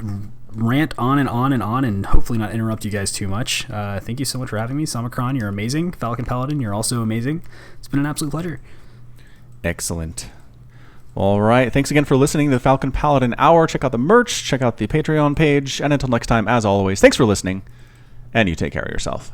rant on and on and on and hopefully not interrupt you guys too much. Thank you so much for having me. Samacron, you're amazing. Falcon Paladin, you're also amazing. It's been an absolute pleasure. Excellent. All right. Thanks again for listening to the Falcon Paladin Hour. Check out the merch. Check out the Patreon page. And until next time, as always, thanks for listening. And you take care of yourself.